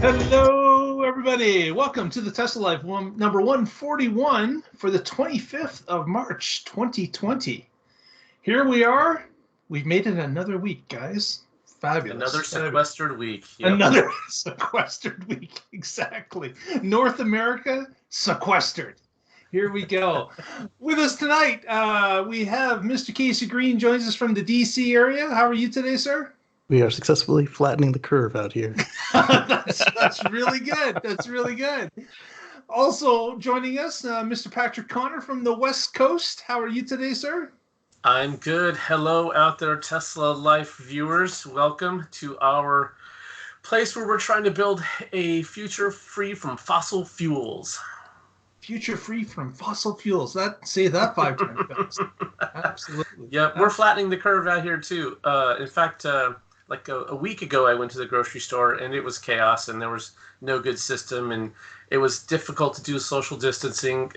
Hello, everybody. Welcome to the Tesla Life number 141 for the 25th of March, 2020. Here we are. We've made it another week, guys. Fabulous. Another sequestered week. Yep. Another sequestered week, exactly. North America sequestered. Here we go. With us tonight, we have Mr. Casey Green joins us from the DC area. How are you today, sir? We are successfully flattening the curve out here. That's really good. That's really good. Also joining us, Mr. Patrick Connor from the West Coast. How are you today, sir? I'm good. Hello out there, Tesla Life viewers. Welcome to our place where we're trying to build a future free from fossil fuels. Future free from fossil fuels. Say that 5 times fast. Absolutely. Yeah, we're flattening the curve out here too. In fact, like a week ago, I went to the grocery store and it was chaos and there was no good system and it was difficult to do social distancing.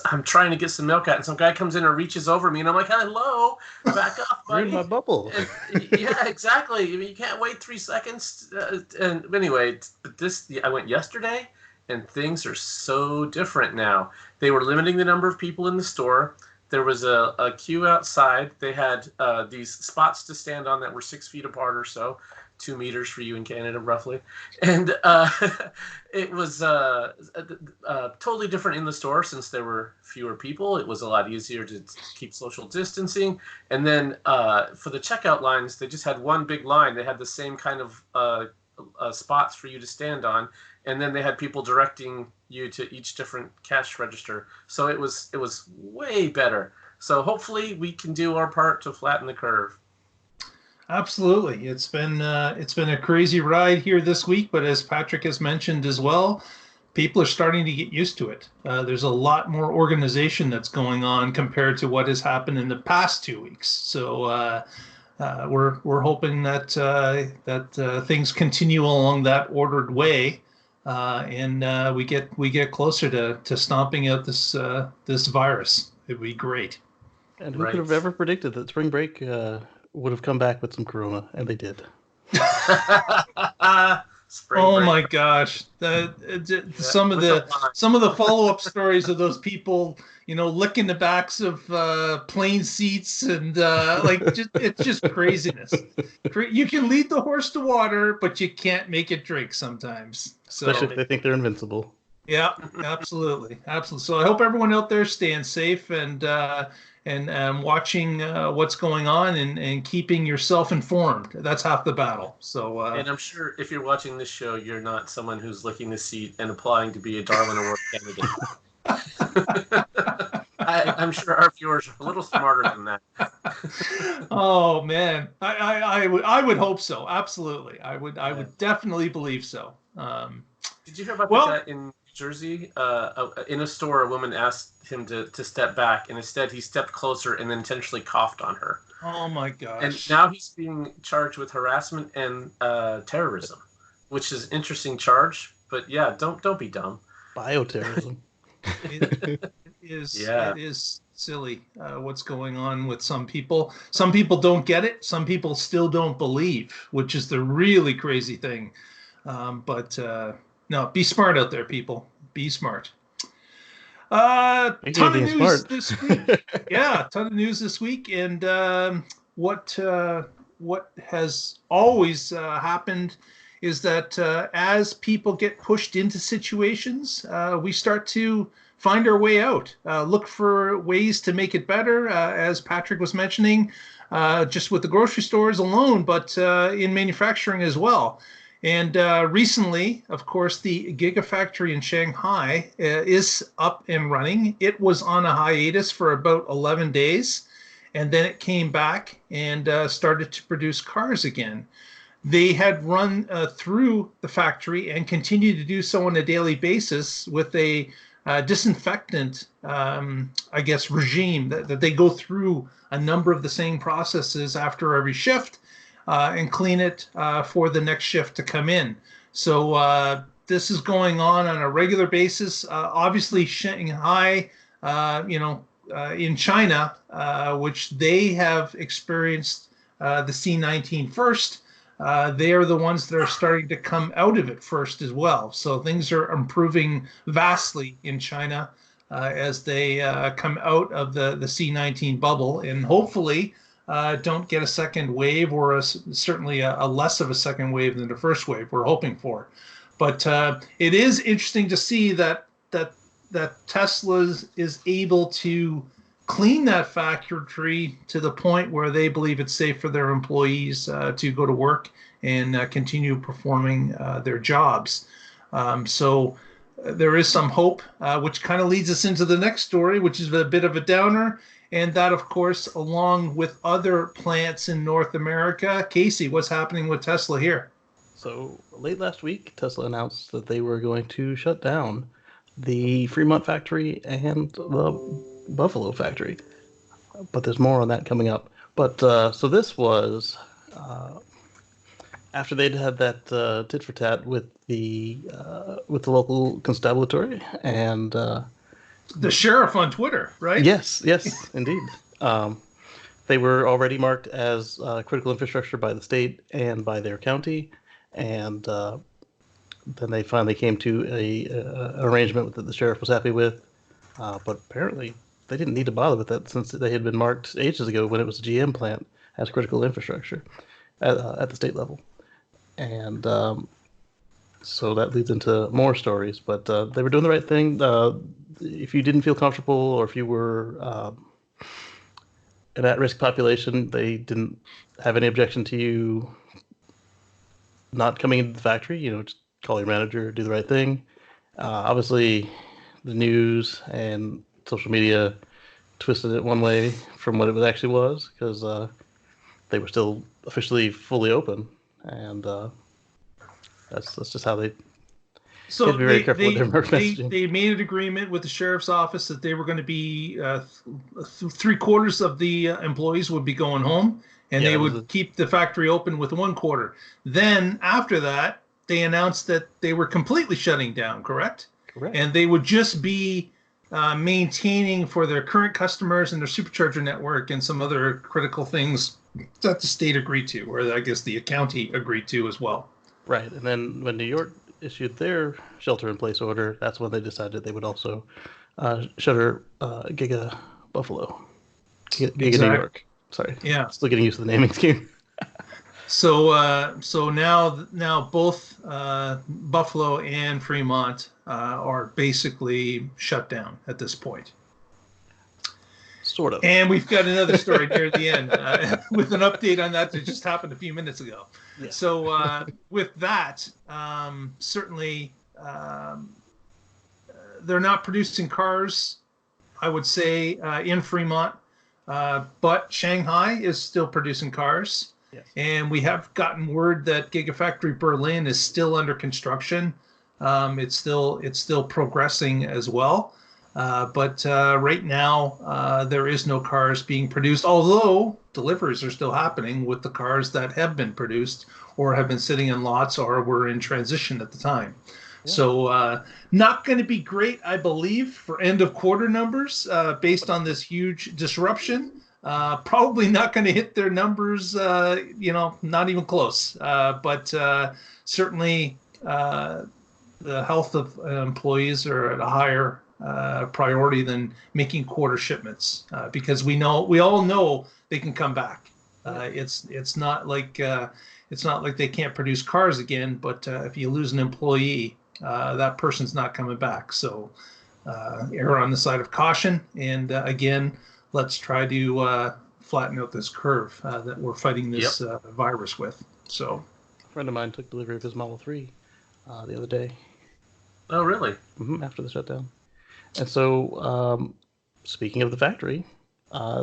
I'm trying to get some milk out and some guy comes in and reaches over me and I'm like, hello, back up, buddy. You're in my bubble. Yeah, exactly. I mean, you can't wait 3 seconds. And anyway, I went yesterday and things are so different now. They were limiting the number of people in the store. There was a queue outside. They had these spots to stand on that were 6 feet apart or so, 2 meters for you in Canada, roughly. And it was totally different in the store since there were fewer people. It was a lot easier to keep social distancing. And then for the checkout lines, they just had one big line. They had the same kind of spots for you to stand on. And then they had people directing you to each different cash register. So it was way better. So hopefully we can do our part to flatten the curve. Absolutely. It's been a crazy ride here this week, but as Patrick has mentioned as well, people are starting to get used to it. There's a lot more organization that's going on compared to what has happened in the past 2 weeks. So we're hoping that things continue along that ordered way. And we get closer to stomping out this virus. It'd be great. And who could have ever predicted that spring break would have come back with some corona, and they did. Oh my gosh! Some of the follow-up stories of those people, licking the backs of plane seats and it's just craziness. You can lead the horse to water, but you can't make it drink sometimes. Especially if they think they're invincible. Yeah, absolutely. So I hope everyone out there staying safe and watching what's going on and keeping yourself informed. That's half the battle. So and I'm sure if you're watching this show, you're not someone who's licking the seat and applying to be a Darwin Award candidate. I'm sure our viewers are a little smarter than that. Oh man, I would hope so. Absolutely, I would definitely believe so. Did you hear about that in New Jersey? In a store, a woman asked him to step back, and instead he stepped closer and then intentionally coughed on her. Oh my gosh! And now he's being charged with harassment and terrorism, which is an interesting charge. But yeah, don't be dumb. Bioterrorism. It is silly what's going on with some people. Some people don't get it. Some people still don't believe, which is the really crazy thing. No, be smart out there, people. Be smart. Ton of news this week. Yeah, ton of news this week. And what has always happened is that as people get pushed into situations, we start to find our way out, look for ways to make it better, as Patrick was mentioning, just with the grocery stores alone, but in manufacturing as well. And recently, of course, the GigaFactory in Shanghai is up and running. It was on a hiatus for about 11 days, and then it came back and started to produce cars again. They had run through the factory and continue to do so on a daily basis with a disinfectant, regime that they go through a number of the same processes after every shift. And clean it for the next shift to come in. So this is going on a regular basis. Obviously, Shanghai, in China, which they have experienced the C-19 first, they are the ones that are starting to come out of it first as well. So things are improving vastly in China as they come out of the C-19 bubble, and hopefully don't get a second wave, or certainly a less of a second wave than the first wave we're hoping for. But it is interesting to see that Tesla is able to clean that factory to the point where they believe it's safe for their employees to go to work and continue performing their jobs. So there is some hope, which kind of leads us into the next story, which is a bit of a downer. And that, of course, along with other plants in North America. Casey, what's happening with Tesla here? So late last week, Tesla announced that they were going to shut down the Fremont factory and the Buffalo factory. But there's more on that coming up. But so this was after they'd had that tit for tat with the local constabulary and the sheriff on Twitter, right? Yes, indeed. They were already marked as critical infrastructure by the state and by their county, and then they finally came to an arrangement that the sheriff was happy with. But apparently, they didn't need to bother with that since they had been marked ages ago when it was a GM plant as critical infrastructure at the state level. And so that leads into more stories. But they were doing the right thing. If you didn't feel comfortable, or if you were an at-risk population, they didn't have any objection to you not coming into the factory. Just call your manager, do the right thing. Obviously, the news and social media twisted it one way from what it actually was, because they were still officially fully open, and that's just how they. So very careful with their messaging. They made an agreement with the sheriff's office that they were going to be 3/4 of the employees would be going home, and they would keep the factory open with 1/4. Then after that, they announced that they were completely shutting down. Correct. And they would just be maintaining for their current customers and their supercharger network and some other critical things that the state agreed to, or I guess the county agreed to as well. Right, and then when New York issued their shelter-in-place order, that's when they decided they would also shutter Giga Buffalo, Giga New York. Sorry, still getting used to the naming scheme. So now both Buffalo and Fremont are basically shut down at this point. Sort of. And we've got another story near the end with an update on that just happened a few minutes ago. Yeah. So with that, certainly they're not producing cars, I would say, in Fremont, but Shanghai is still producing cars. Yes. And we have gotten word that GigaFactory Berlin is still under construction. It's still progressing as well. But right now, there is no cars being produced, although deliveries are still happening with the cars that have been produced or have been sitting in lots or were in transition at the time. Yeah. So not going to be great, I believe, for end of quarter numbers based on this huge disruption. Probably not going to hit their numbers, not even close. But certainly the health of employees are at a higher priority than making quarter shipments because we all know they can come back. It's not like they can't produce cars again, but if you lose an employee, that person's not coming back. So err on the side of caution, and again, let's try to flatten out this curve that we're fighting this virus with. So a friend of mine took delivery of his Model 3 the other day. Oh, really? Mm-hmm, after the shutdown. And so, speaking of the factory,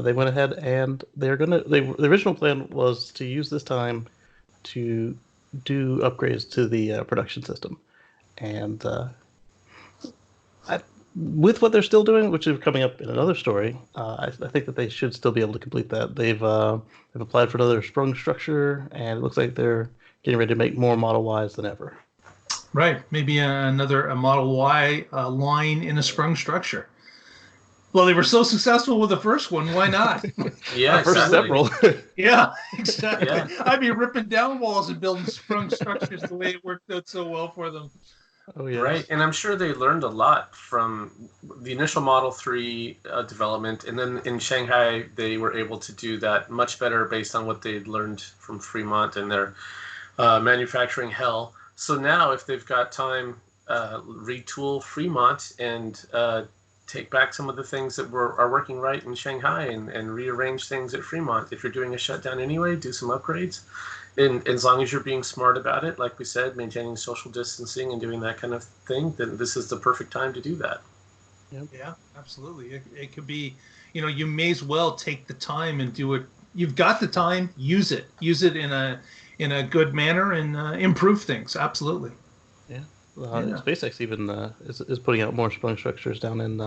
they went ahead and the original plan was to use this time to do upgrades to the production system. And with what they're still doing, which is coming up in another story, I think that they should still be able to complete that. They've applied for another sprung structure, and it looks like they're getting ready to make more Model Ys than ever. Right, maybe a Model Y line in a sprung structure. Well, they were so successful with the first one. Why not? Yeah, First several. Yeah, exactly. Yeah. I'd be ripping down walls and building sprung structures the way it worked out so well for them. Oh yeah. Right, and I'm sure they learned a lot from the initial Model 3 development, and then in Shanghai they were able to do that much better based on what they'd learned from Fremont and their manufacturing hell. So now, if they've got time, retool Fremont and take back some of the things that are working right in Shanghai and rearrange things at Fremont. If you're doing a shutdown anyway, do some upgrades. And as long as you're being smart about it, like we said, maintaining social distancing and doing that kind of thing, then this is the perfect time to do that. Yep. Yeah, absolutely. It could be, you may as well take the time and do it. You've got the time, use it. Use it in a good manner and improve things. Absolutely. Yeah. SpaceX even is putting out more sprung structures down in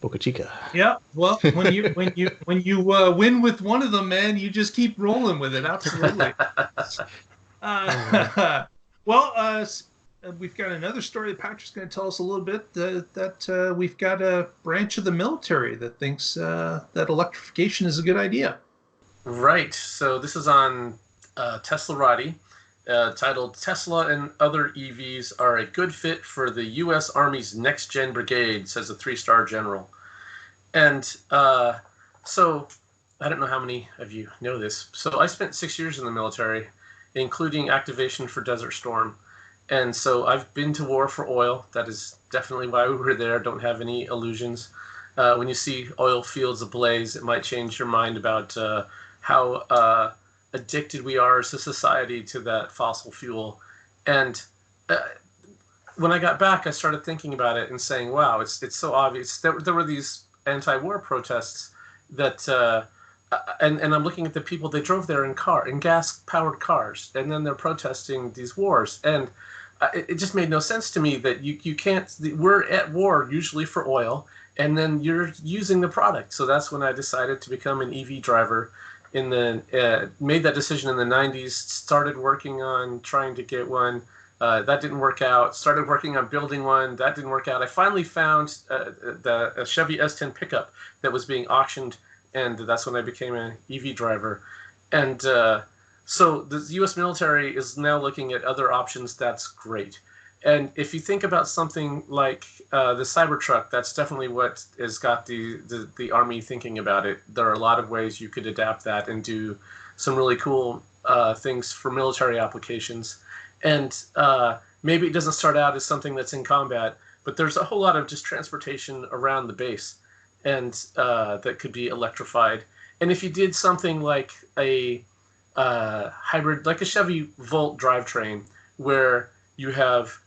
Boca Chica. Yeah. Well, when you win with one of them, man, you just keep rolling with it. Absolutely. We've got another story that Patrick's going to tell us a little bit. That we've got a branch of the military that thinks that electrification is a good idea. Right. So this is on Teslarati. Titled "Tesla and Other EVs Are a Good Fit for the U.S. Army's Next Gen Brigade," says a 3-star general. And so I don't know how many of you know this. So I spent 6 years in the military, including activation for Desert Storm. And so I've been to war for oil. That is definitely why we were there. Don't have any illusions. When you see oil fields ablaze, it might change your mind about how addicted we are as a society to that fossil fuel. And when I got back, I started thinking about it and saying, wow, it's so obvious. There were these anti-war protests that, and I'm looking at the people, they drove there in gas-powered cars, and then they're protesting these wars. And it just made no sense to me that you can't, we're at war usually for oil, and then you're using the product. So that's when I decided to become an EV driver. Made that decision in the 90s, started working on trying to get one. That didn't work out. Started working on building one. That didn't work out. I finally found a Chevy S10 pickup that was being auctioned, and that's when I became an EV driver. And so the U.S. military is now looking at other options. That's great. And if you think about something like the Cybertruck, that's definitely what has got the Army thinking about it. There are a lot of ways you could adapt that and do some really cool things for military applications. And maybe it doesn't start out as something that's in combat, but there's a whole lot of just transportation around the base and that could be electrified. And if you did something like a hybrid, like a Chevy Volt drivetrain, where you have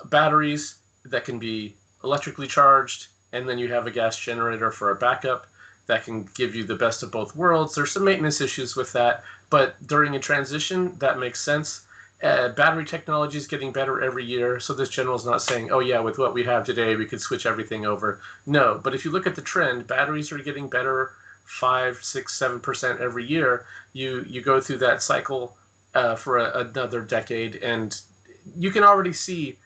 batteries that can be electrically charged, and then you have a gas generator for a backup that can give you the best of both worlds. There's some maintenance issues with that, but during a transition, that makes sense. Battery technology is getting better every year, so this general is not saying, oh yeah, with what we have today, we could switch everything over. No, but if you look at the trend, batteries are getting better 5, 6, 7% every year. You go through that cycle for another decade, and you can already see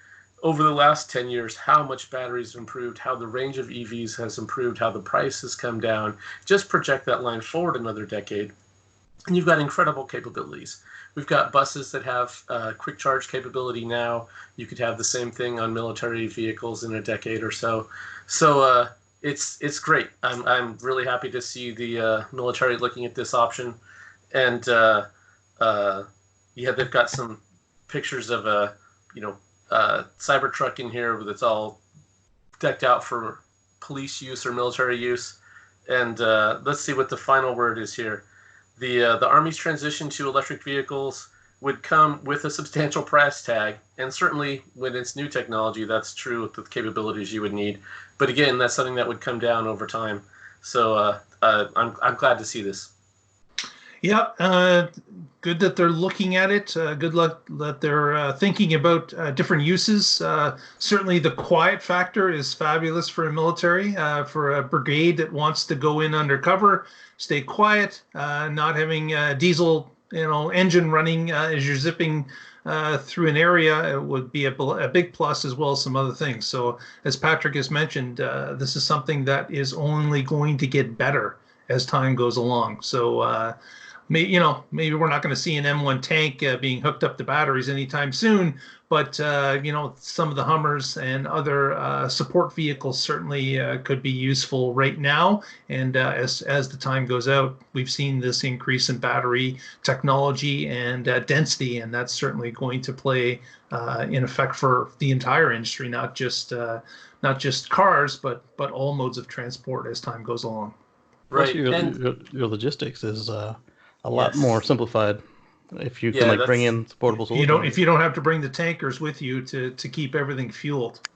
over the last 10 years how much batteries have improved, how the range of EVs has improved, how the price has come down. Just project that line forward another decade, and you've got incredible capabilities. We've got buses that have quick charge capability now. You could have the same thing on military vehicles in a decade or so. So it's great. I'm really happy to see the military looking at this option. And they've got some pictures of a Cybertruck in here that's all decked out for police use or military use. And let's see what the final word is here. The Army's transition to electric vehicles would come with a substantial price tag, and certainly when it's new technology, that's true with the capabilities you would need. But again, that's something that would come down over time. So I'm glad to see this. Yeah, good that they're looking at it. Good luck that they're thinking about different uses. Certainly the quiet factor is fabulous for a military, for a brigade that wants to go in undercover, stay quiet, not having a diesel engine running as you're zipping through an area, it would be a big plus, as well as some other things. So as Patrick has mentioned, this is something that is only going to get better as time goes along. So maybe we're not going to see an M1 tank being hooked up to batteries anytime soon, but some of the Hummers and other support vehicles certainly could be useful right now. And as the time goes out, we've seen this increase in battery technology and density, and that's certainly going to play in effect for the entire industry, not just cars, but all modes of transport as time goes along. Right. Your logistics is a lot more simplified if you can bring in portable solutions. If you don't have to bring the tankers with you to keep everything fueled.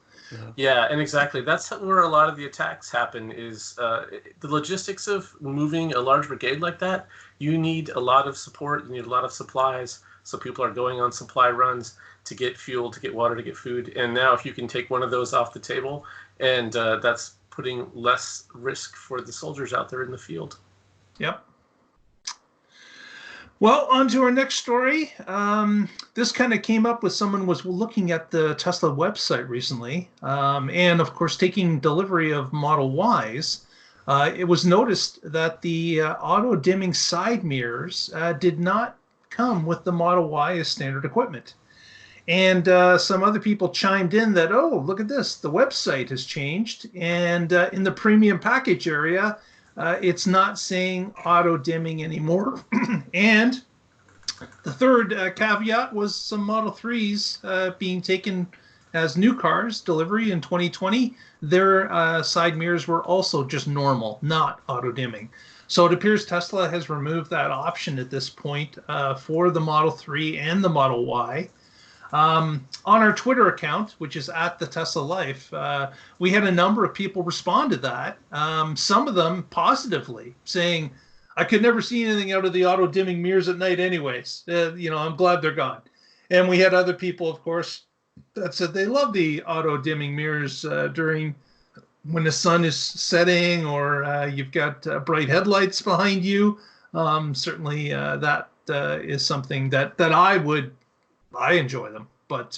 Yeah, and exactly. That's where a lot of the attacks happen, is the logistics of moving a large brigade like that. You need a lot of support. You need a lot of supplies. So people are going on supply runs to get fuel, to get water, to get food. And now if you can take one of those off the table, and that's putting less risk for the soldiers out there in the field. Yep. Well, on to our next story. This kind of came up with someone was looking at the Tesla website recently, and of course taking delivery of Model Ys. It was noticed that the auto-dimming side mirrors did not come with the Model Y as standard equipment. And some other people chimed in that, oh, look at this, the website has changed, and in the premium package area, it's not saying auto-dimming anymore. And the third caveat was some Model 3s being taken as new cars, delivery in 2020. Their side mirrors were also just normal, not auto-dimming. So it appears Tesla has removed that option at this point for the Model 3 and the Model Y. On our Twitter account, which is at the Tesla Life, we had a number of people respond to that. Some of them positively, saying, "I could never see anything out of the auto dimming mirrors at night, anyways. I'm glad they're gone." And we had other people, of course, that said they love the auto dimming mirrors during when the sun is setting or you've got bright headlights behind you. Certainly, that is something that I enjoy them, but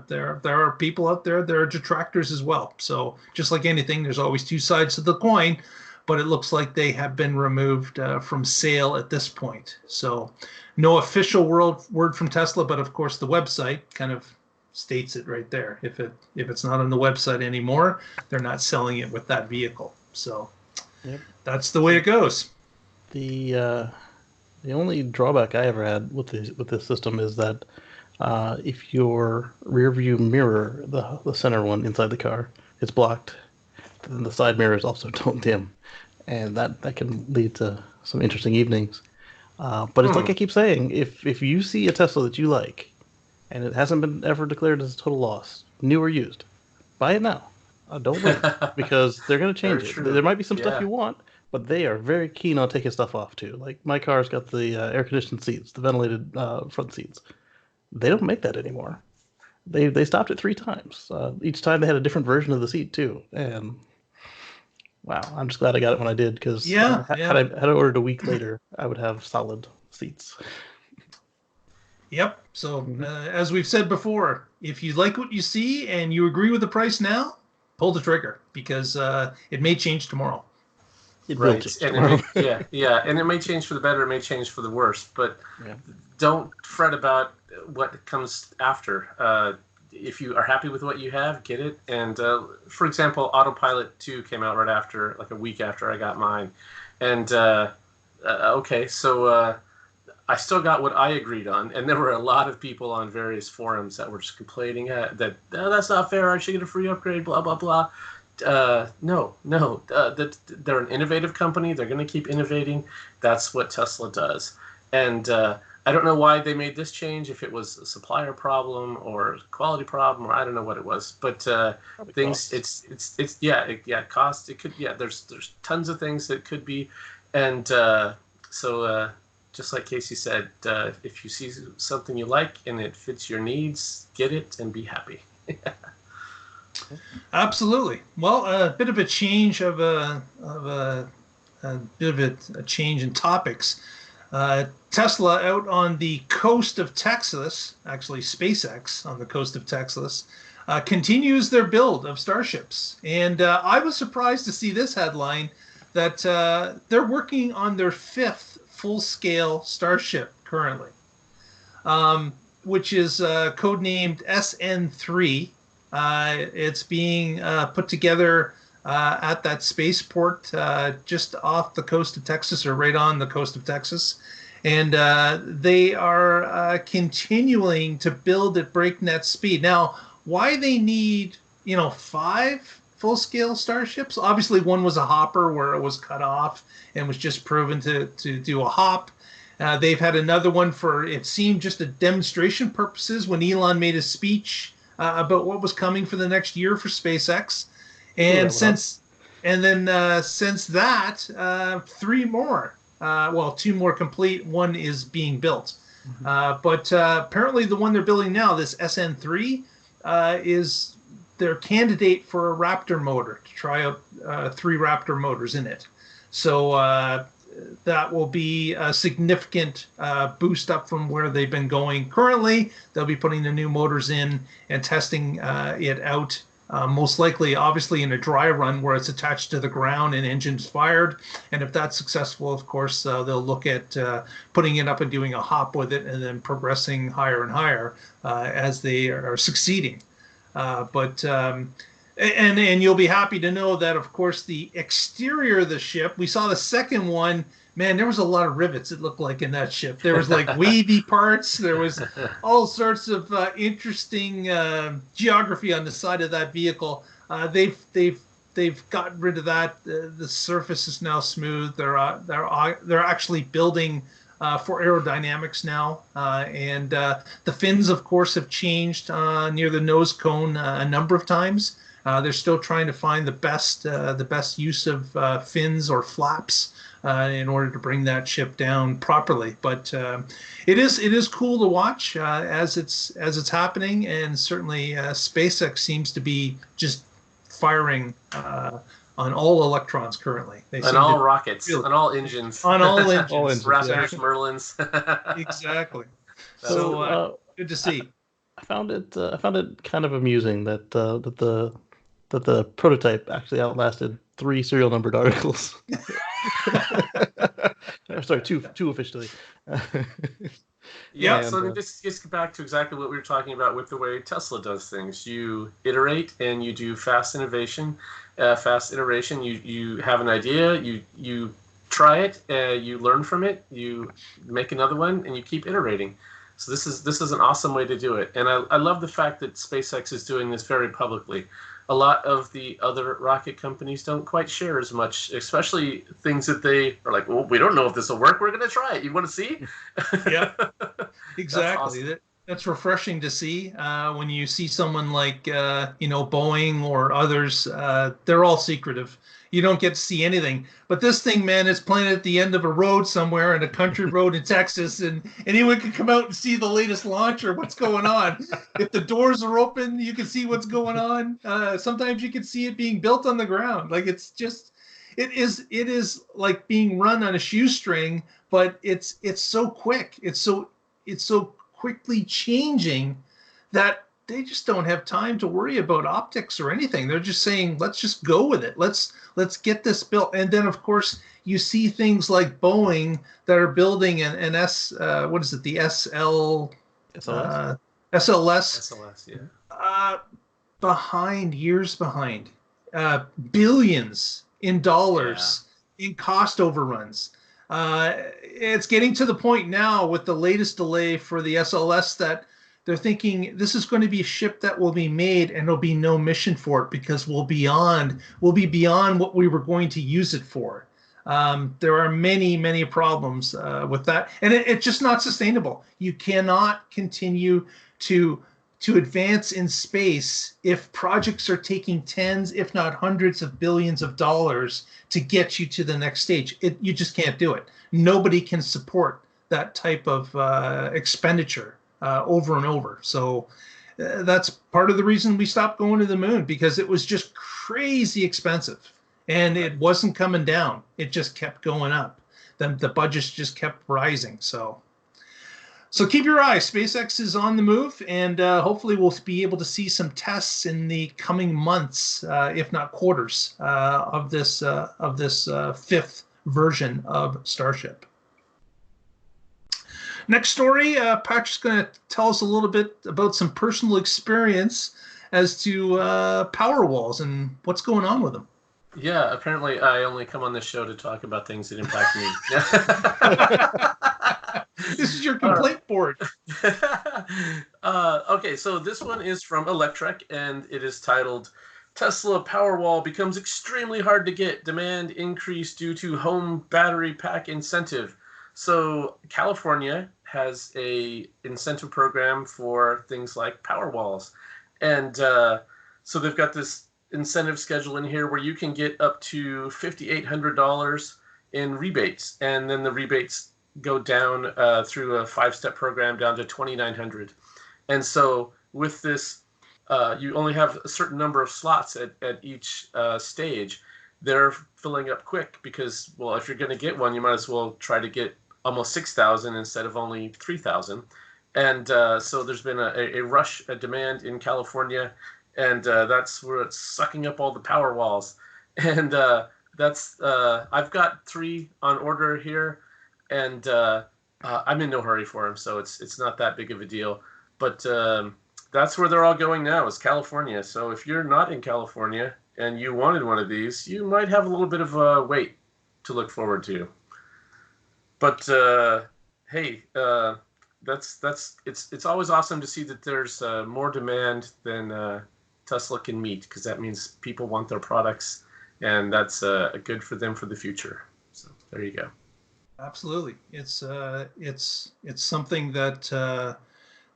there are people out there, there are detractors as well. So just like anything, there's always two sides to the coin, but it looks like they have been removed from sale at this point. So no official word from Tesla, but of course the website kind of states it right there. If it's not on the website anymore, they're not selling it with that vehicle. So That's the way it goes. The only drawback I ever had with this system is that if your rear view mirror, the center one inside the car, is blocked, then the side mirrors also don't dim, and that can lead to some interesting evenings. But it's like I keep saying, if you see a Tesla that you like, and it hasn't been ever declared as a total loss, new or used, buy it now. Don't wait, because they're going to change it. There might be some stuff you want, but they are very keen on taking stuff off too. Like my car's got the air-conditioned seats, the ventilated front seats. They don't make that anymore. They stopped it 3 times. Each time they had a different version of the seat too. And wow, I'm just glad I got it when I did, because had I ordered a week later, I would have solid seats. Yep. So as we've said before, if you like what you see and you agree with the price now, pull the trigger, because it may change tomorrow. Right. And it may change for the better, it may change for the worse, but don't fret about what comes after. If you are happy with what you have, get it. And for example, Autopilot 2 came out right after, like a week after I got mine. And I still got what I agreed on, and there were a lot of people on various forums that were just complaining that that's not fair, I should get a free upgrade, blah blah blah. No, they're an innovative company. They're going to keep innovating. That's what Tesla does. And I don't know why they made this change, if it was a supplier problem or a quality problem, or I don't know what it was. But things, cost. Cost. It could, there's tons of things that could be. And so just like Casey said, if you see something you like and it fits your needs, get it and be happy. Absolutely. Well, a bit of a change of a change in topics. Tesla out on the coast of Texas, actually SpaceX on the coast of Texas, continues their build of Starships. And I was surprised to see this headline that they're working on their 5th full-scale Starship currently, which is codenamed SN3. It's being put together at that spaceport just off the coast of Texas, or right on the coast of Texas. And they are continuing to build at breakneck speed. Now, why they need, 5 full-scale Starships? Obviously, one was a hopper where it was cut off and was just proven to do a hop. They've had another one for, it seemed, just a demonstration purposes when Elon made his speech about what was coming for the next year for SpaceX. And since that, 3 more. 2 more complete. 1 is being built. But apparently the one they're building now, this SN3, is their candidate for a Raptor motor, to try out 3 Raptor motors in it. So that will be a significant boost up from where they've been going currently. They'll be putting the new motors in and testing it out, most likely, obviously, in a dry run where it's attached to the ground and engines fired. And if that's successful, of course, they'll look at putting it up and doing a hop with it and then progressing higher and higher as they are succeeding. And you'll be happy to know that, of course, the exterior of the ship, we saw the second one, man, there was a lot of rivets, it looked like, in that ship. There was like wavy parts. There was all sorts of interesting geography on the side of that vehicle. They've gotten rid of that. The surface is now smooth. They're actually building for aerodynamics now, and the fins, of course, have changed near the nose cone a number of times. They're still trying to find the best use of fins or flaps in order to bring that ship down properly. But it is cool to watch as it's happening, and certainly SpaceX seems to be just firing on all electrons currently. On all rockets, on all engines. On all engines. All engines, Raptors, Merlins. Exactly. So good to see. I found it kind of amusing that the prototype actually outlasted 3 serial numbered articles. Sorry, two officially. Yeah, so this gets back to exactly what we were talking about with the way Tesla does things. You iterate and you do fast iteration. You have an idea, you try it, you learn from it, you make another one, and you keep iterating. So this is an awesome way to do it. And I love the fact that SpaceX is doing this very publicly. A lot of the other rocket companies don't quite share as much, especially things that they are like, well, we don't know if this will work. We're going to try it. You want to see? Yeah, exactly. That's awesome. That's refreshing to see when you see someone like, Boeing or others. They're all secretive. You don't get to see anything. But this thing, man, is planted at the end of a road somewhere in a country road in Texas, and anyone can come out and see the latest launcher, what's going on. If the doors are open, you can see what's going on. Sometimes you can see it being built on the ground. Like, it is like being run on a shoestring, but it's so quick. It's so quickly changing that they just don't have time to worry about optics or anything. They're just saying, let's just go with it. Let's get this built. And then, of course, you see things like Boeing that are building an the SLS, yeah. Years behind, billions in dollars in cost overruns. It's getting to the point now with the latest delay for the SLS that they're thinking this is going to be a ship that will be made and there'll be no mission for it because we'll be beyond what we were going to use it for. There are many problems with that, and it's just not sustainable. You cannot continue to advance in space if projects are taking tens, if not hundreds of billions of dollars to get you to the next stage. You just can't do it. Nobody can support that type of expenditure over and over. So that's part of the reason we stopped going to the moon, because it was just crazy expensive and it wasn't coming down. It just kept going up. the budgets just kept rising. So keep your eye. SpaceX is on the move, and hopefully we'll be able to see some tests in the coming months, if not quarters, of this fifth version of Starship. Next story, Patrick's going to tell us a little bit about some personal experience as to Powerwalls and what's going on with them. Yeah, apparently I only come on this show to talk about things that impact me. This is your complaint board. Okay, so this one is from Electrek, and it is titled, Tesla Powerwall becomes extremely hard to get. Demand increase due to home battery pack incentive. So California has a incentive program for things like Powerwalls. And so they've got this incentive schedule in here where you can get up to $5,800 in rebates, and then the rebates go down through a 5-step program down to $2,900. And so with this, you only have a certain number of slots at each stage. They're filling up quick because, well, if you're going to get one, you might as well try to get almost 6,000 instead of only 3,000. And so there's been a rush, a demand in California, and that's where it's sucking up all the Powerwalls. And that's I've got 3 on order here, and I'm in no hurry for them, so it's not that big of a deal. But that's where they're all going now, is California. So if you're not in California and you wanted one of these, you might have a little bit of a wait to look forward to. But hey, it's always awesome to see that there's more demand than Tesla can meet, because that means people want their products, and that's good for them for the future. So there you go. Absolutely, it's something that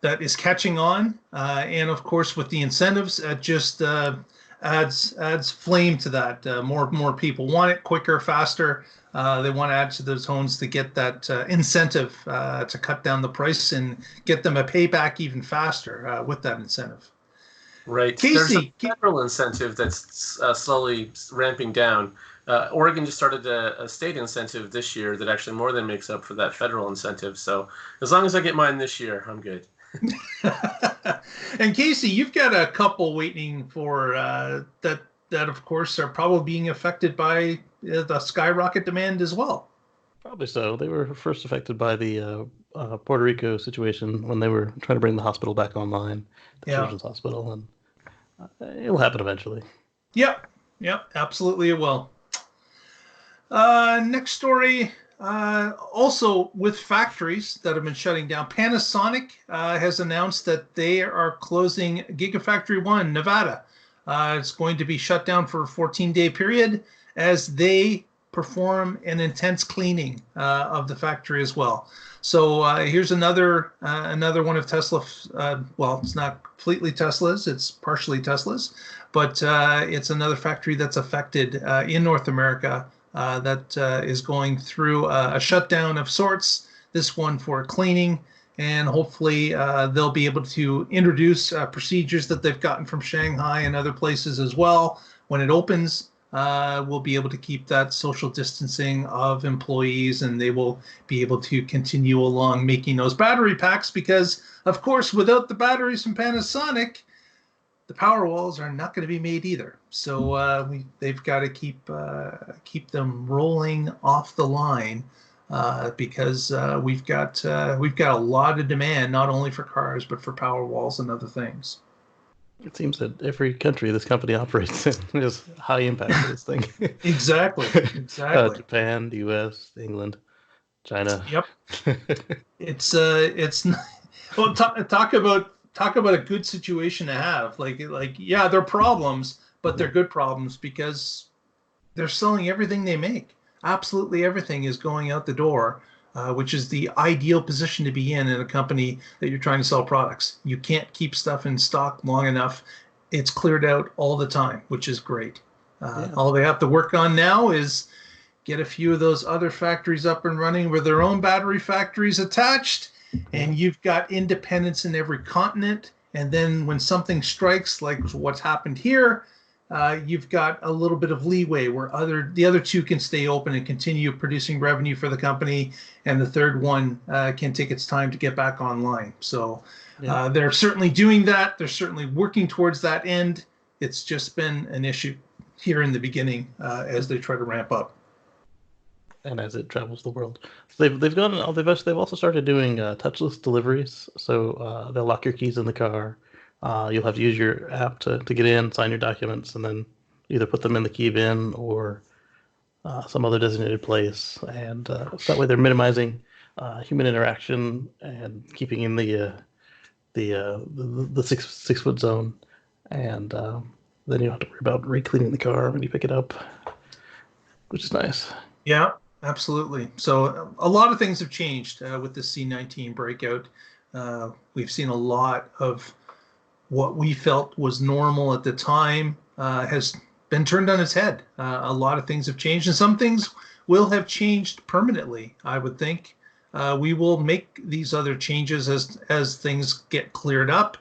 that is catching on, and of course with the incentives, it just adds flame to that. More people want it quicker, faster. They want to add to those homes to get that incentive to cut down the price and get them a payback even faster with that incentive. Right. Casey, there's a federal incentive that's slowly ramping down. Oregon just started a state incentive this year that actually more than makes up for that federal incentive. So as long as I get mine this year, I'm good. And Casey, you've got a couple waiting for that of course are probably being affected by the skyrocket demand as well. Probably so. They were first affected by the Puerto Rico situation when they were trying to bring the hospital back online, the children's hospital, and it'll happen eventually. Yep, absolutely it will. Next story. Also, with factories that have been shutting down, Panasonic has announced that they are closing GigaFactory 1, Nevada. It's going to be shut down for a 14-day period as they perform an intense cleaning of the factory as well. So here's another one of Tesla's. Well, it's not completely Tesla's; it's partially Tesla's, but it's another factory that's affected in North America. That is going through a shutdown of sorts, this one for cleaning, and hopefully they'll be able to introduce procedures that they've gotten from Shanghai and other places as well. When it opens, we'll be able to keep that social distancing of employees, and they will be able to continue along making those battery packs because, of course, without the batteries from Panasonic, the Powerwalls are not going to be made either. So they've got to keep them rolling off the line because we've got a lot of demand, not only for cars but for Powerwalls and other things. It seems that every country this company operates in is high impact for this thing. Exactly. Japan, the U.S., England, China. Yep. It's well, talk about a good situation to have. Like yeah, they're problems, but they're good problems because they're selling everything they make. Absolutely everything is going out the door, which is the ideal position to be in a company that you're trying to sell products. You can't keep stuff in stock long enough. It's cleared out all the time, which is great. All they have to work on now is get a few of those other factories up and running with their own battery factories attached, and you've got independence in every continent. And then when something strikes, like what's happened here, you've got a little bit of leeway where the other two can stay open and continue producing revenue for the company, and the third one can take its time to get back online. So they're certainly doing that. They're certainly working towards that end. It's just been an issue here in the beginning as they try to ramp up. And as it travels the world, they've also started doing touchless deliveries. So they'll lock your keys in the car. You'll have to use your app to get in, sign your documents, and then either put them in the key bin or some other designated place. And so that way they're minimizing human interaction and keeping in the 6 foot zone. And then you don't have to worry about re-cleaning the car when you pick it up, which is nice. Yeah, absolutely. So a lot of things have changed with the C19 breakout. We've seen a lot of what we felt was normal at the time has been turned on its head. A lot of things have changed, and some things will have changed permanently, I would think. We will make these other changes as things get cleared up.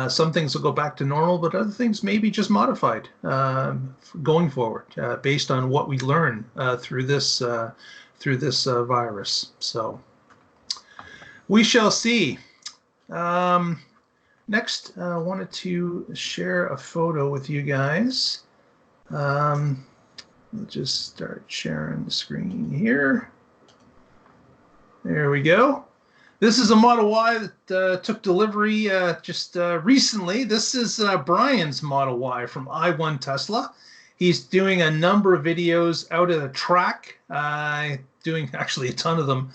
Some things will go back to normal, but other things may be just modified going forward based on what we learn through this virus. So we shall see. Next, I wanted to share a photo with you guys. Let's just start sharing the screen here. There we go. This is a Model Y that took delivery just recently. This is Brian's Model Y from I1 Tesla. He's doing a number of videos out at a track, doing actually a ton of them.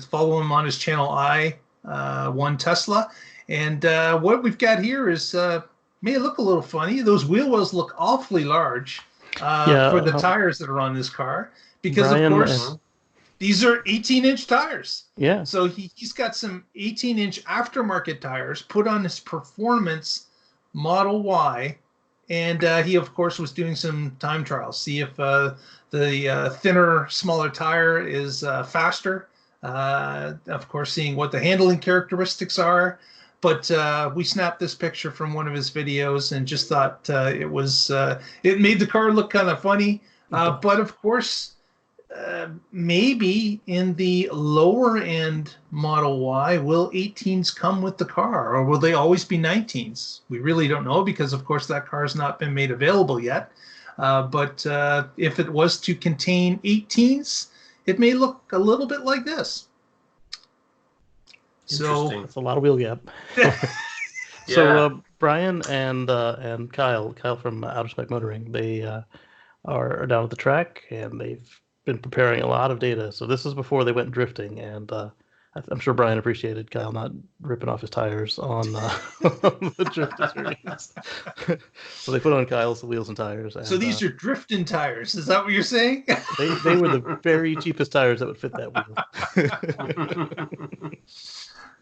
Follow him on his channel, I1 Tesla. And what we've got here is, may look a little funny. Those wheel wells look awfully large for the tires that are on this car. Because, Brian, of course, these are 18-inch tires. Yeah. So he's got some 18-inch aftermarket tires put on his performance Model Y. And he, of course, was doing some time trials. See if the thinner, smaller tire is faster. Of course, seeing what the handling characteristics are. But we snapped this picture from one of his videos and just thought it made the car look kind of funny. But of course, maybe in the lower end Model Y, will 18s come with the car, or will they always be 19s? We really don't know because, of course, that car has not been made available yet. But if it was to contain 18s, it may look a little bit like this. So it's a lot of wheel gap. So Brian and Kyle from Outer Spec Motoring, they are down at the track and they've been preparing a lot of data. So this is before they went drifting, and I'm sure Brian appreciated Kyle not ripping off his tires on the drift experience. So they put on Kyle's wheels and tires. And, so these are drifting tires. Is that what you're saying? They were the very cheapest tires that would fit that wheel.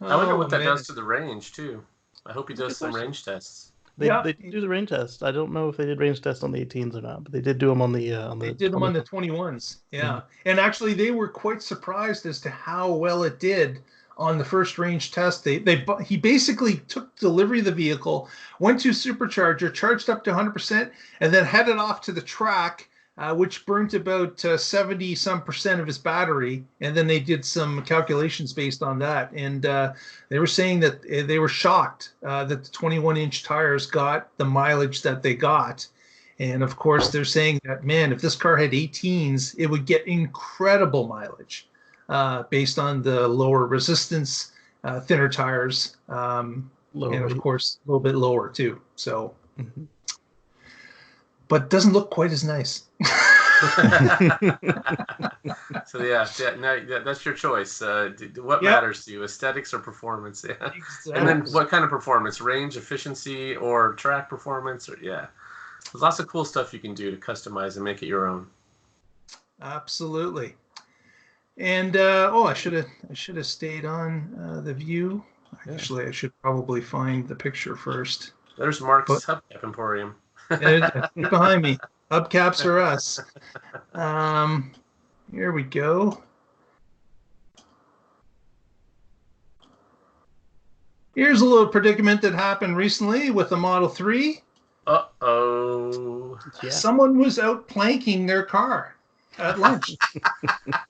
I wonder what that does to the range, too. I hope he does some range tests. They do the range test. I don't know if they did range tests on the 18s or not, but they did do them on the. They did them on the 21s. Yeah, mm-hmm. And actually, they were quite surprised as to how well it did on the first range test. He basically took delivery of the vehicle, went to supercharger, charged up to 100%, and then headed off to the track, which burnt about 70% of his battery. And then they did some calculations based on that. And they were saying that they were shocked that the 21-inch tires got the mileage that they got. And of course, they're saying that, man, if this car had 18s, it would get incredible mileage based on the lower resistance, thinner tires, and of course, a little bit lower too. So. Mm-hmm. But doesn't look quite as nice. So that's your choice. What matters to you, aesthetics or performance? Yeah. Exactly. And then what kind of performance? Range, efficiency, or track performance? Or there's lots of cool stuff you can do to customize and make it your own. Absolutely. And I should have stayed on the view. Actually, I should probably find the picture first. There's Mark's Hubcap Emporium. Behind me. Hubcaps are us. Here we go. Here's a little predicament that happened recently with the Model 3. Uh-oh. Yeah. Someone was out planking their car at lunch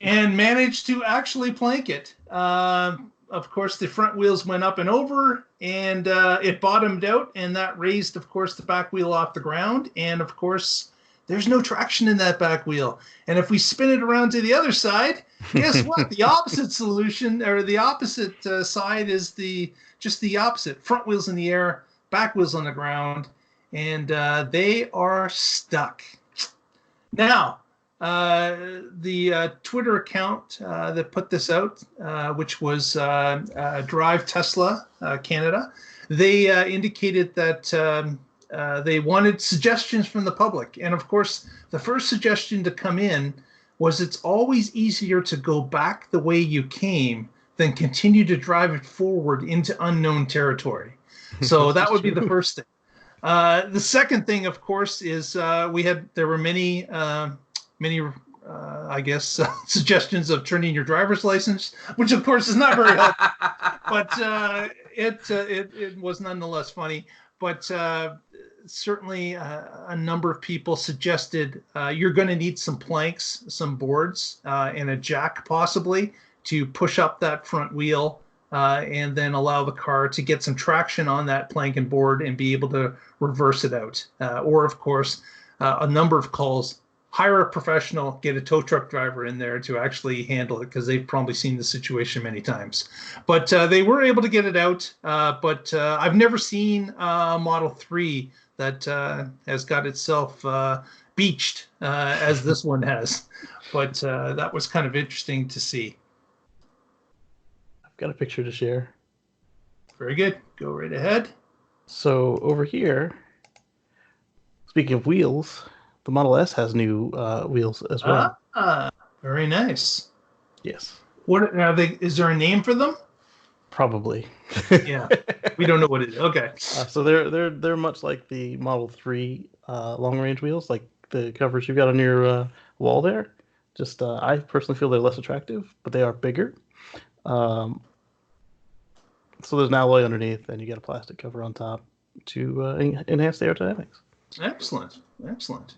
and managed to actually plank it. Of course, the front wheels went up and over, and it bottomed out, and that raised, of course, the back wheel off the ground. And, of course, there's no traction in that back wheel. And if we spin it around to the other side, guess what? The opposite solution, or the opposite side, is just the opposite. Front wheels in the air, back wheels on the ground, and they are stuck. Now, the Twitter account that put this out, which was Drive Tesla Canada, they indicated that they wanted suggestions from the public. And of course, the first suggestion to come in was it's always easier to go back the way you came than continue to drive it forward into unknown territory. So that would be the first thing. The second thing, of course, is there were many, I guess, suggestions of turning your driver's license, which of course is not very helpful, but it was nonetheless funny. But certainly a number of people suggested you're going to need some planks, some boards, and a jack possibly to push up that front wheel and then allow the car to get some traction on that plank and board and be able to reverse it out. Or, of course, a number of calls, hire a professional, get a tow truck driver in there to actually handle it because they've probably seen the situation many times. But they were able to get it out. But I've never seen a Model 3 that has got itself beached as this one has. But that was kind of interesting to see. I've got a picture to share. Very good. Go right ahead. So over here, speaking of wheels, the Model S has new wheels as well. Very nice. Yes. What are they? Is there a name for them? Probably. Yeah, we don't know what it is. Okay. So they're much like the Model 3 long range wheels, like the covers you've got on your wall there. Just I personally feel they're less attractive, but they are bigger. So there's an alloy underneath, and you got a plastic cover on top to enhance the aerodynamics. Excellent. Excellent.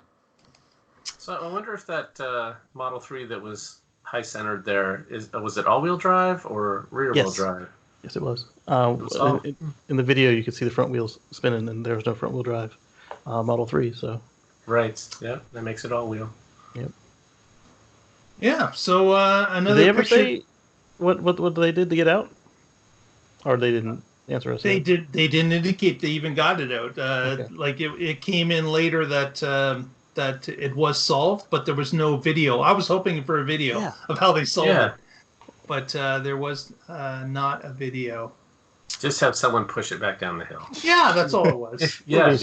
So I wonder if that Model 3 that was high-centered there, was it all-wheel drive or rear-wheel drive? Yes, it was. In the video, you could see the front wheels spinning, and there was no front-wheel drive Model 3. So. Right. Yeah, that makes it all-wheel. Yep. Yeah. So another. Did they ever picture... say what they did to get out, or they didn't answer us? They did. They didn't indicate they even got it out. Okay. Like it came in later that it was solved, but there was no video. I was hoping for a video of how they solved it, but there was not a video. Just have someone push it back down the hill. Yeah, that's all it was. Yeah.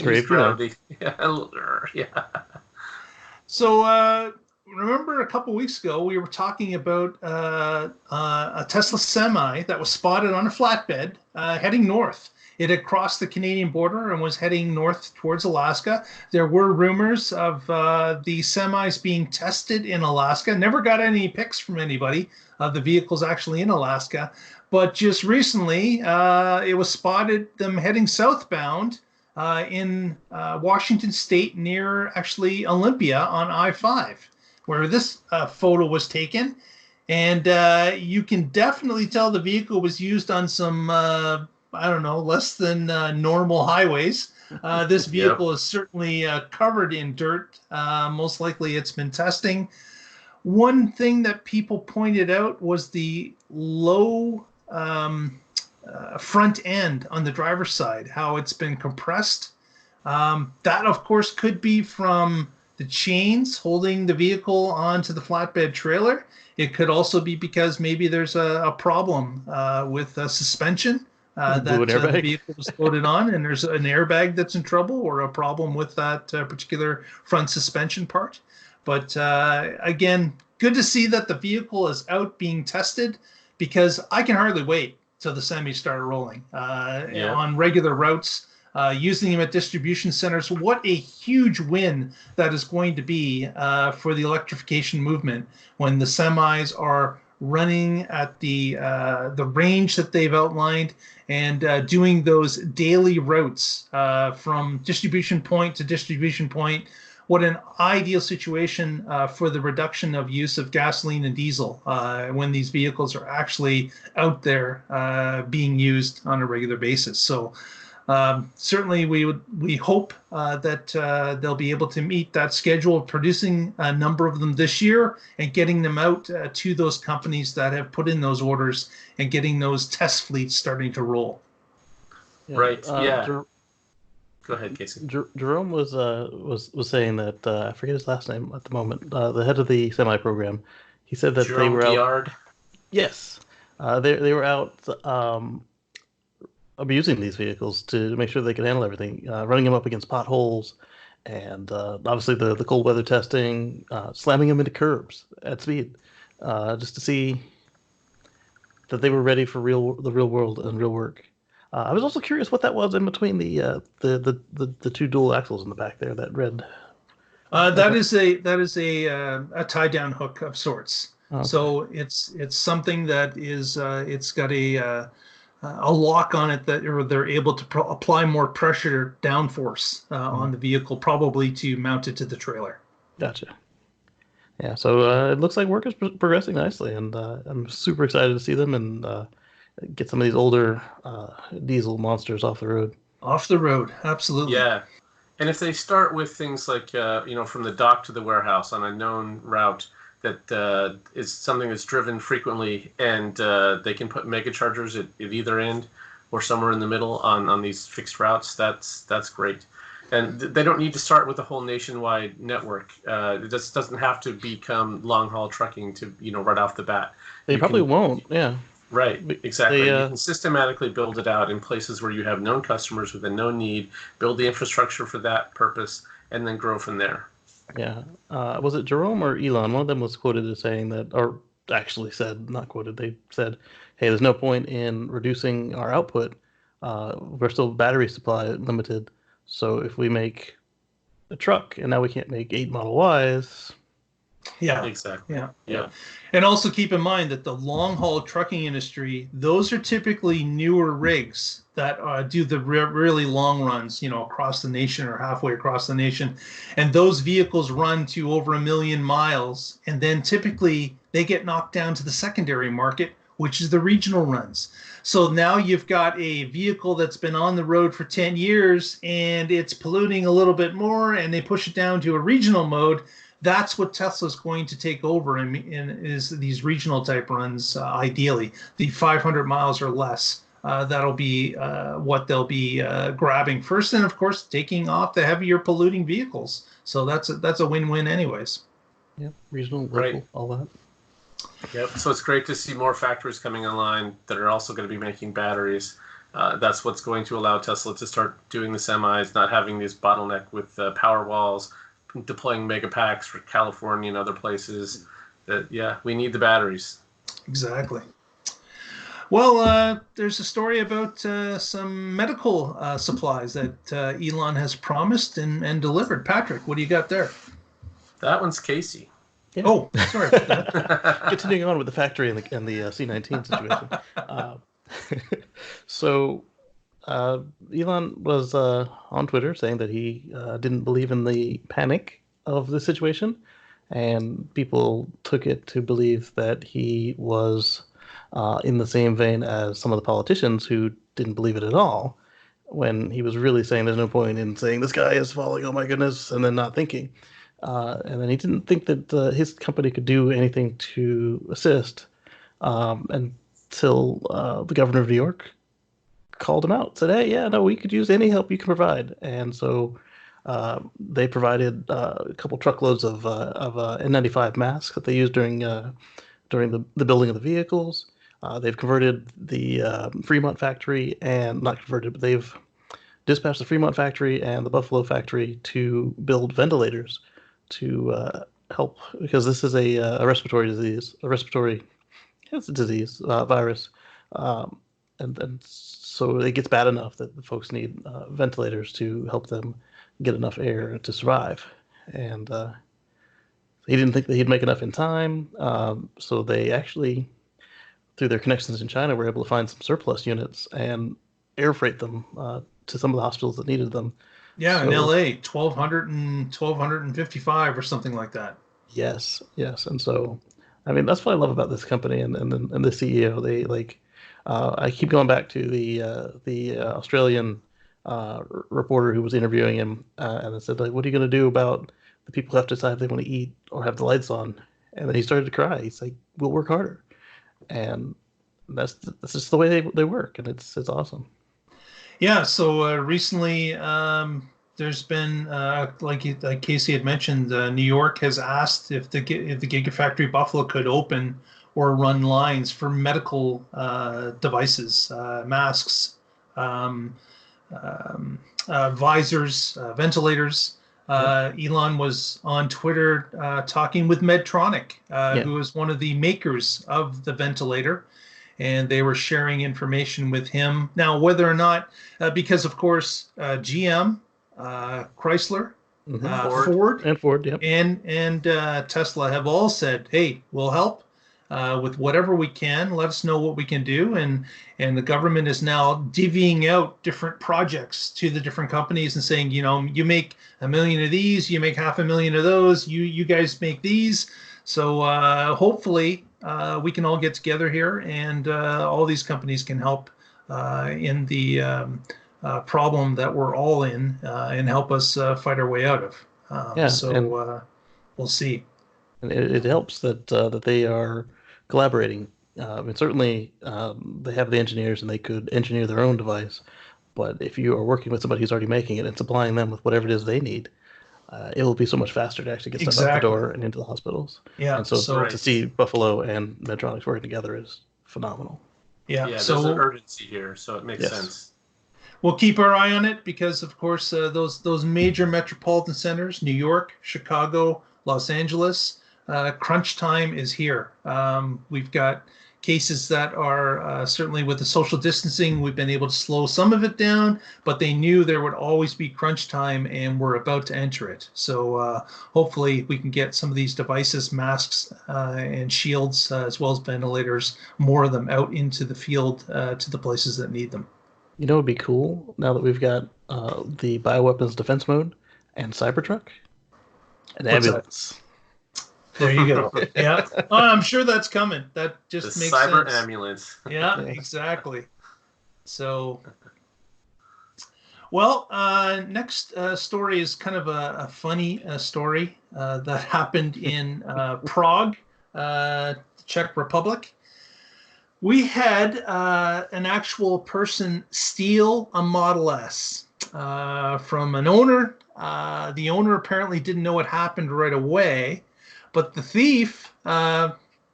So remember a couple weeks ago we were talking about a Tesla semi that was spotted on a flatbed heading north. It had crossed the Canadian border and was heading north towards Alaska. There were rumors of the semis being tested in Alaska. Never got any pics from anybody of the vehicles actually in Alaska. But just recently, it was spotted them heading southbound in Washington State near actually Olympia on I-5, where this photo was taken. And you can definitely tell the vehicle was used on some I don't know, less than normal highways. This vehicle is certainly covered in dirt. Most likely it's been testing. One thing that people pointed out was the low front end on the driver's side, how it's been compressed. That, of course, could be from the chains holding the vehicle onto the flatbed trailer. It could also be because maybe there's a problem with suspension. That the vehicle was loaded on, and there's an airbag that's in trouble or a problem with that particular front suspension part. But again, good to see that the vehicle is out being tested, because I can hardly wait till the semis start rolling on regular routes, using them at distribution centers. What a huge win that is going to be for the electrification movement when the semis are running at the range that they've outlined, and doing those daily routes from distribution point to distribution point. What an ideal situation for the reduction of use of gasoline and diesel when these vehicles are actually out there being used on a regular basis. So certainly we hope that they'll be able to meet that schedule of producing a number of them this year and getting them out to those companies that have put in those orders and getting those test fleets starting to roll. Yeah, right. Yeah. Go ahead, Casey. Jerome was saying that I forget his last name at the moment. The head of the semi program, he said that Jerome they were Giard. out. Yes, they were out abusing these vehicles to make sure they could handle everything, running them up against potholes, and obviously the cold weather testing, slamming them into curbs at speed, just to see that they were ready for the real world and real work. I was also curious what that was in between the two dual axles in the back there. That red. That is a tie down hook of sorts. Okay. So it's something that is it's got a lock on it that they're able to apply more pressure downforce on the vehicle, probably to mount it to the trailer. Gotcha. Yeah, so it looks like work is progressing nicely, and I'm super excited to see them and get some of these older diesel monsters off the road. Off the road, absolutely. Yeah, and if they start with things like from the dock to the warehouse on a known route that is something that's driven frequently, and they can put mega chargers at either end or somewhere in the middle on these fixed routes, that's great. And they don't need to start with a whole nationwide network. It just doesn't have to become long haul trucking to right off the bat. They probably won't. Yeah. Right, exactly. You can systematically build it out in places where you have known customers with a known need, build the infrastructure for that purpose, and then grow from there. Yeah. Was it Jerome or Elon? One of them was quoted as saying that, or actually said, not quoted, they said, hey, there's no point in reducing our output. We're still battery supply limited. So if we make a truck and now we can't make 8 Model Ys. Yeah, exactly. Yeah. And also keep in mind that the long haul trucking industry, those are typically newer rigs that do the really long runs, across the nation or halfway across the nation. And those vehicles run to over 1 million miles. And then typically they get knocked down to the secondary market, which is the regional runs. So now you've got a vehicle that's been on the road for 10 years and it's polluting a little bit more, and they push it down to a regional mode. That's what Tesla's going to take over and is these regional type runs, ideally. The 500 miles or less, that'll be what they'll be grabbing first. And, of course, taking off the heavier polluting vehicles. So that's a win-win anyways. Yeah, regional, local, right. All that. Yep. So it's great to see more factories coming online that are also going to be making batteries. That's what's going to allow Tesla to start doing the semis, not having this bottleneck with Powerwalls, deploying mega packs for California and other places. We need the batteries. Exactly. Well, there's a story about some medical supplies that Elon has promised and delivered. Patrick, what do you got there? That one's Casey. Yeah. Oh, sorry about that. Continuing on with the factory and the C-19 situation. So Elon was on Twitter saying that he didn't believe in the panic of the situation, and people took it to believe that he was in the same vein as some of the politicians who didn't believe it at all, when he was really saying there's no point in saying this guy is falling, oh my goodness, and then not thinking. And then he didn't think that his company could do anything to assist until the governor of New York called him out, said, hey, yeah, no, we could use any help you can provide. And so they provided a couple truckloads of N95 masks that they used during the building of the vehicles. They've converted the Fremont factory, and not converted, but they've dispatched the Fremont factory and the Buffalo factory to build ventilators to help, because this is a respiratory disease, it's a disease, virus, and so it gets bad enough that the folks need ventilators to help them get enough air to survive. And He didn't think that he'd make enough in time, so they actually, through their connections in China, were able to find some surplus units and air freight them to some of the hospitals that needed them. Yeah, so, in LA, 1,255 or something like that. Yes. And so, I mean, that's what I love about this company and the CEO. They I keep going back to the Australian reporter who was interviewing him, and I said, like, what are you going to do about the people who have to decide if they want to eat or have the lights on? And then he started to cry. He's like, we'll work harder. And that's just the way they work, and it's awesome. Yeah. So recently, there's been like Casey had mentioned, New York has asked if the GigaFactory Buffalo could open or run lines for medical devices, masks, visors, ventilators. Elon was on Twitter talking with Medtronic, who is one of the makers of the ventilator, and they were sharing information with him. Now, whether or not, because of course GM, Chrysler, Ford, yep. and Tesla have all said, "Hey, we'll help with whatever we can. Let us know what we can do." And the government is now divvying out different projects to the different companies and saying, you make 1 million of these, you make 500,000 of those, you guys make these. So hopefully we can all get together here, and all these companies can help in the problem that we're all in, and help us fight our way out of. We'll see. And it helps that they are collaborating. And certainly they have the engineers and they could engineer their own device. But if you are working with somebody who's already making it and supplying them with whatever it is they need, it will be so much faster to actually get stuff out the door and into the hospitals. Yeah. And so to see Buffalo and Medtronic working together is phenomenal. Yeah. There's an urgency here, so it makes sense. We'll keep our eye on it because, of course, those major metropolitan centers, New York, Chicago, Los Angeles, crunch time is here. We've got cases that are certainly with the social distancing, we've been able to slow some of it down, but they knew there would always be crunch time, and we're about to enter it. So hopefully we can get some of these devices, masks and shields, as well as ventilators, more of them out into the field to the places that need them. You know what would be cool now that we've got the bioweapons defense mode and Cybertruck? An ambulance. There you go. Yeah. Oh, I'm sure that's coming. That just makes sense. Cyber ambulance. Yeah, exactly. So, well, next story is kind of a funny story that happened in Prague, Czech Republic. We had an actual person steal a Model S from an owner. The owner apparently didn't know what happened right away. But the thief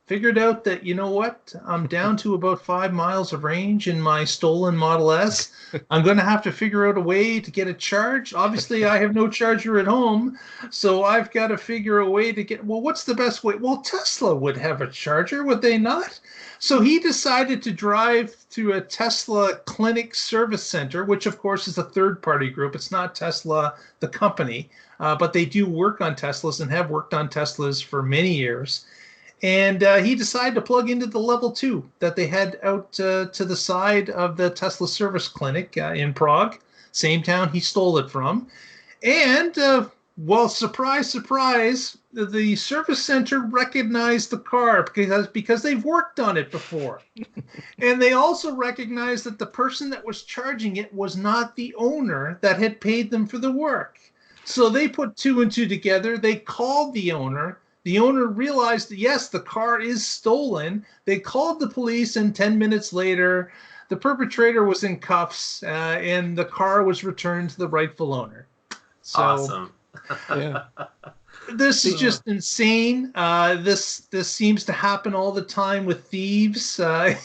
figured out that, you know what, I'm down to about 5 miles of range in my stolen Model S. I'm going to have to figure out a way to get a charge. Obviously, I have no charger at home, so I've got to figure a way to get, well, what's the best way? Well, Tesla would have a charger, would they not? So he decided to drive to a Tesla clinic service center, which, of course, is a third-party group. It's not Tesla, the company. But they do work on Teslas and have worked on Teslas for many years. And he decided to plug into the level 2 that they had out to the side of the Tesla service clinic in Prague, same town he stole it from. And, well, surprise, surprise, the service center recognized the car because they've worked on it before. And they also recognized that the person that was charging it was not the owner that had paid them for the work. So they put 2 and 2 together. They called the owner. The owner realized that, yes, the car is stolen. They called the police, and 10 minutes later, the perpetrator was in cuffs, and the car was returned to the rightful owner. So, awesome. Yeah. This is just insane. This seems to happen all the time with thieves and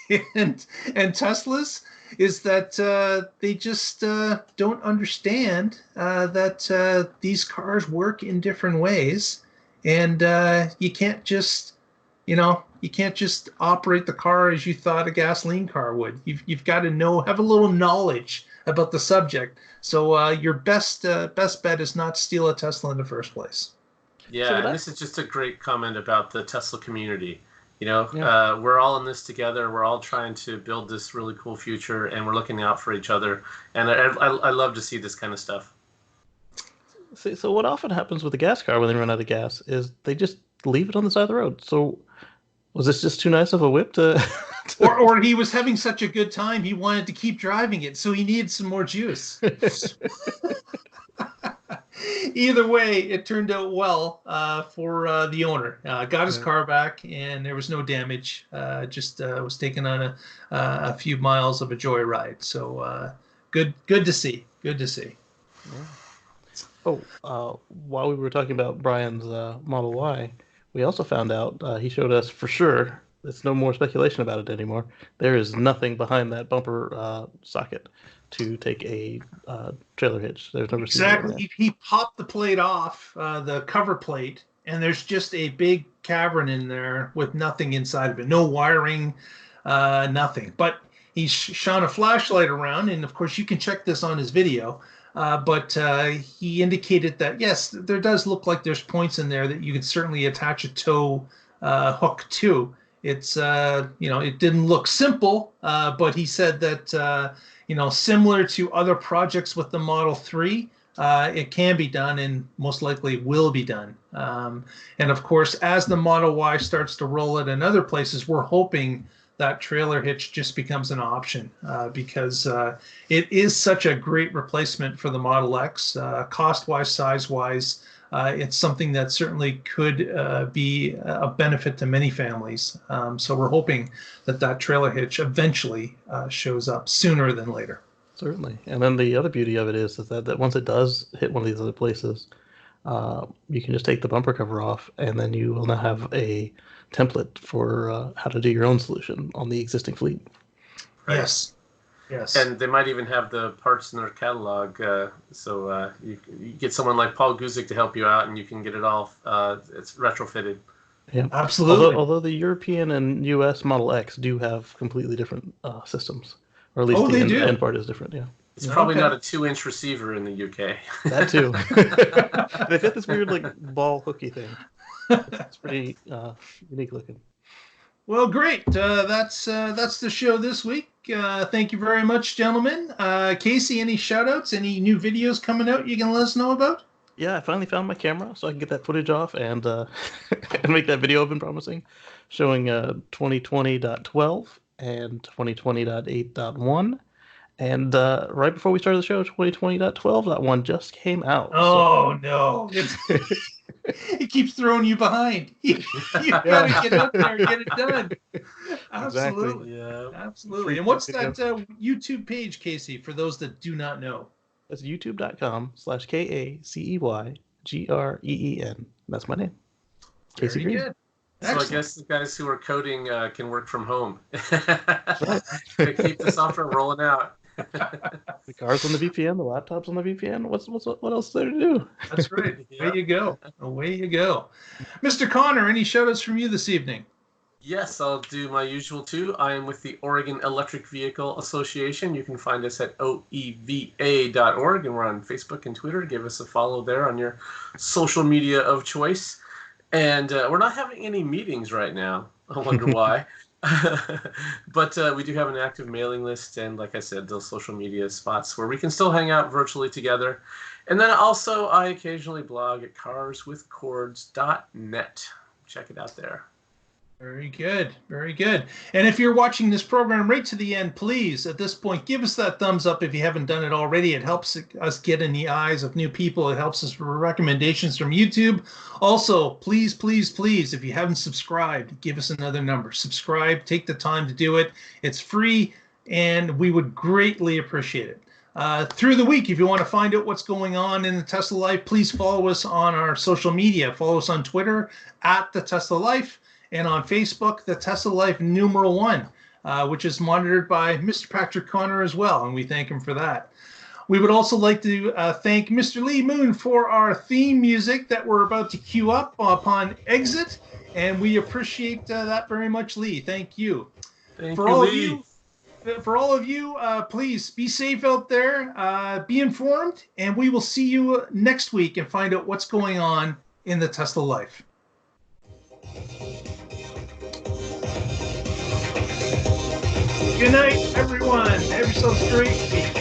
Teslas. Is that they just don't understand that these cars work in different ways, and you can't just operate the car as you thought a gasoline car would. You've got to have a little knowledge about the subject. So your best bet is not steal a Tesla in the first place. Yeah, and this is just a great comment about the Tesla community. You know, Yeah. We're all in this together. We're all trying to build this really cool future, and we're looking out for each other. And I love to see this kind of stuff. See, so what often happens with a gas car when they run out of gas is they just leave it on the side of the road. So was this just too nice of a whip to... or he was having such a good time, he wanted to keep driving it, so he needed some more juice. Either way, it turned out well for the owner. Got his car back, and there was no damage. Just was taken on a few miles of a joyride. So good to see. Good to see. Yeah. Oh, while we were talking about Brian's Model Y, we also found out, he showed us for sure, there's no more speculation about it anymore, there is nothing behind that bumper socket to take a trailer hitch. There's no exactly. He popped the plate off, the cover plate, and there's just a big cavern in there with nothing inside of it. No wiring, nothing. But he shone a flashlight around, and of course you can check this on his video. But he indicated that, yes, there does look like there's points in there that you could certainly attach a tow hook to. It's, it didn't look simple, but he said that, similar to other projects with the Model 3, it can be done and most likely will be done. And of course, as the Model Y starts to roll it in other places, we're hoping that trailer hitch just becomes an option because it is such a great replacement for the Model X. Cost-wise, size-wise, it's something that certainly could be a benefit to many families. So we're hoping that trailer hitch eventually shows up sooner than later. Certainly. And then the other beauty of it is that once it does hit one of these other places, you can just take the bumper cover off, and then you will now have a template for how to do your own solution on the existing fleet. Right. Yes. And they might even have the parts in their catalog, so you get someone like Paul Guzik to help you out, and you can get it all. It's retrofitted. Yeah, absolutely. Although the European and U.S. Model X do have completely different systems, or at least the end part is different. Yeah. It's probably not a 2-inch receiver in the UK. That too. They've got this weird ball hooky thing. It's pretty unique looking. Well, great. That's the show this week. Thank you very much, gentlemen. Casey, any shout-outs, any new videos coming out you can let us know about? Yeah, I finally found my camera, so I can get that footage off and and make that video I've been promising, showing 2020.12 and 2020.8.1. And right before we started the show, 2020.12.1 just came out. Oh, no. It keeps throwing you behind. You got to get up there and get it done. Absolutely. Exactly. Yeah. Absolutely. And what's that YouTube page, Casey, for those that do not know? That's youtube.com/KACEYGREEN. That's my name. Casey Green. Good. So I guess the guys who are coding can work from home. Keep the software rolling out. The car's on the VPN, the laptop's on the VPN. What else is there to do? That's right. Away you go. Away you go. Mr. Connor, any shout-outs from you this evening? Yes, I'll do my usual too. I am with the Oregon Electric Vehicle Association. You can find us at oeva.org, and we're on Facebook and Twitter. Give us a follow there on your social media of choice. And we're not having any meetings right now. I wonder why. But we do have an active mailing list, and like I said, those social media spots where we can still hang out virtually together. And then also I occasionally blog at carswithcords.net. Check it out there. Very good. Very good. And if you're watching this program right to the end, please, at this point, give us that thumbs up if you haven't done it already. It helps us get in the eyes of new people. It helps us with recommendations from YouTube. Also, please, please, please, if you haven't subscribed, give us another number. Subscribe. Take the time to do it. It's free, and we would greatly appreciate it. Through the week, if you want to find out what's going on in the Tesla Life, please follow us on our social media. Follow us on Twitter at The Tesla Life. And on Facebook, the Tesla Life #1, which is monitored by Mr. Patrick Connor as well, and we thank him for that. We would also like to thank Mr. Lee Moon for our theme music that we're about to cue up upon exit, and we appreciate that very much, Lee. Thank you. For all of you, please be safe out there, be informed, and we will see you next week and find out what's going on in the Tesla life. Good night, everyone. Have yourselves a great week.